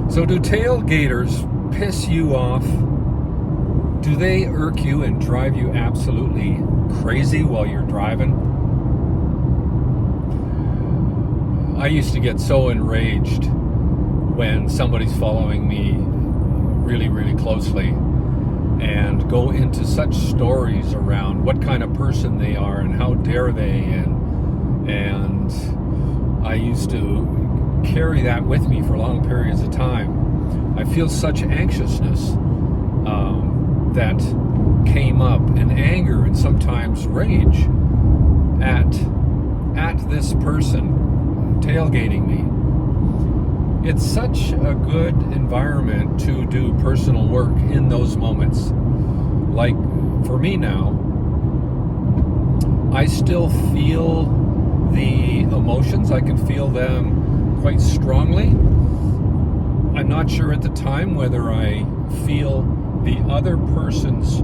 So do tailgaters piss you off? Do they irk you and drive you absolutely crazy while you're driving? I used to get so enraged when somebody's following me really, really closely and go into such stories around what kind of person they are and how dare they, and I used to carry that with me for long periods of time. I feel such anxiousness that came up, and anger and sometimes rage at this person tailgating me. It's such a good environment to do personal work in those moments. Like for me now, I still feel the emotions. I can feel them quite strongly. I'm not sure at the time whether I feel the other person's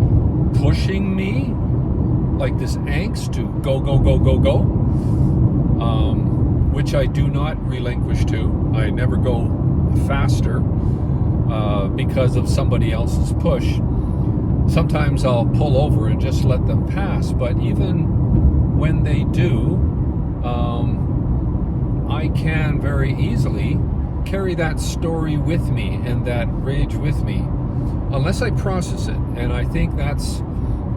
pushing me, like this angst to go, go, go, go, go, which I do not relinquish to. I never go faster because of somebody else's push. Sometimes I'll pull over and just let them pass, but even when they do, I can very easily carry that story with me and that rage with me, unless I process it. And I think that's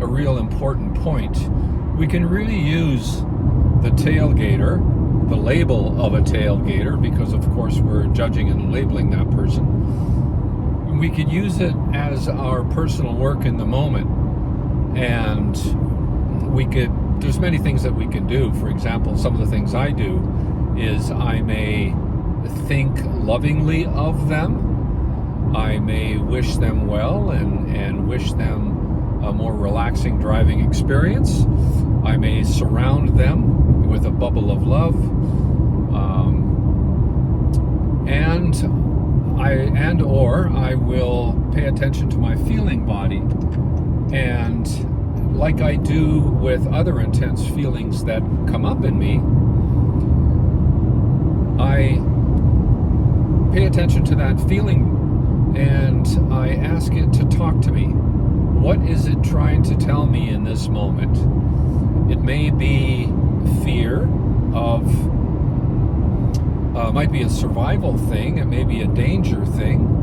a real important point. We can really use the tailgater, the label of a tailgater, because of course we're judging and labeling that person. We could use it as our personal work in the moment, and there's many things that we can do. For example, some of the things I do is I may think lovingly of them. I may wish them well and wish them a more relaxing driving experience. I may surround them with a bubble of love. Or I will pay attention to my feeling body, and like I do with other intense feelings that come up in me, I pay attention to that feeling and I ask it to talk to me. What is it trying to tell me in this moment? It may be fear of, might be a survival thing, it may be a danger thing,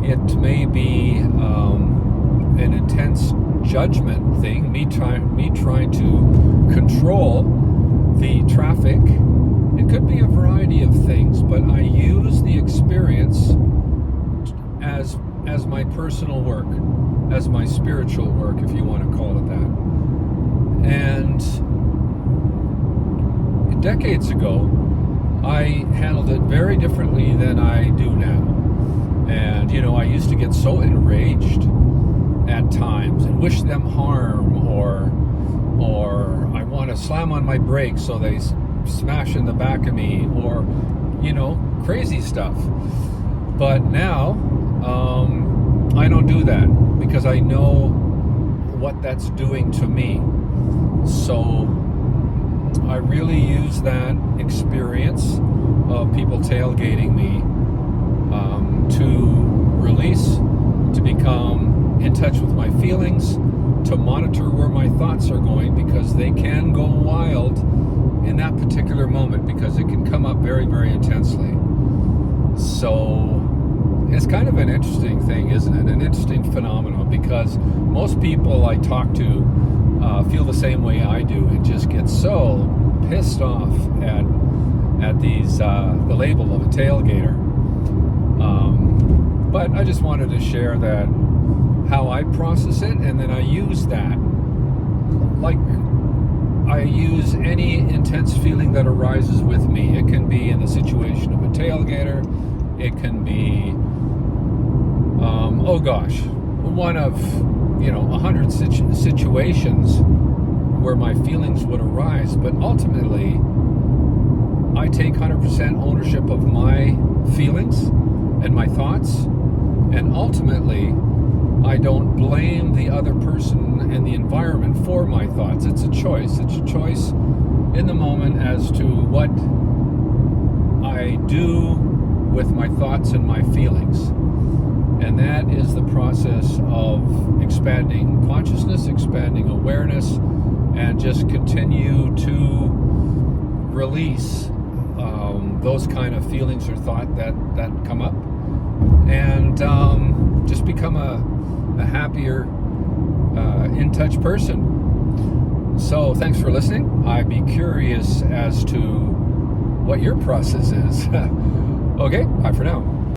it may be an intense judgment thing, me trying to control the traffic. It could be a variety of things, but I use the experience as my personal work, as my spiritual work, if you want to call it that. And decades ago, I handled it very differently than I do now. And, I used to get so enraged at times and wish them harm, or I want to slam on my brakes so they smash in the back of me, or crazy stuff. But now I don't do that because I know what that's doing to me. So I really use that experience of people tailgating me to release, to become in touch with my feelings, to monitor where my thoughts are going, because they can go wild in that particular moment, because it can come up very, very intensely. So it's kind of an interesting thing, isn't it? An interesting phenomenon, because most people I talk to feel the same way I do and just get so pissed off at these the label of a tailgater. But I just wanted to share that, how I process it, and then I use that. Like, I use any intense feeling that arises with me. It can be in the situation of a tailgater. It can be, one of 100 situations where my feelings would arise. But ultimately, I take 100% ownership of my feelings and my thoughts, and ultimately, I don't blame the other person and the environment for my thoughts. It's a choice. It's a choice in the moment as to what I do with my thoughts and my feelings. And that is the process of expanding consciousness, expanding awareness, and just continue to release those kind of feelings or thought that come up, and just become a happier, in touch person. So thanks for listening. I'd be curious as to what your process is. Okay, bye for now.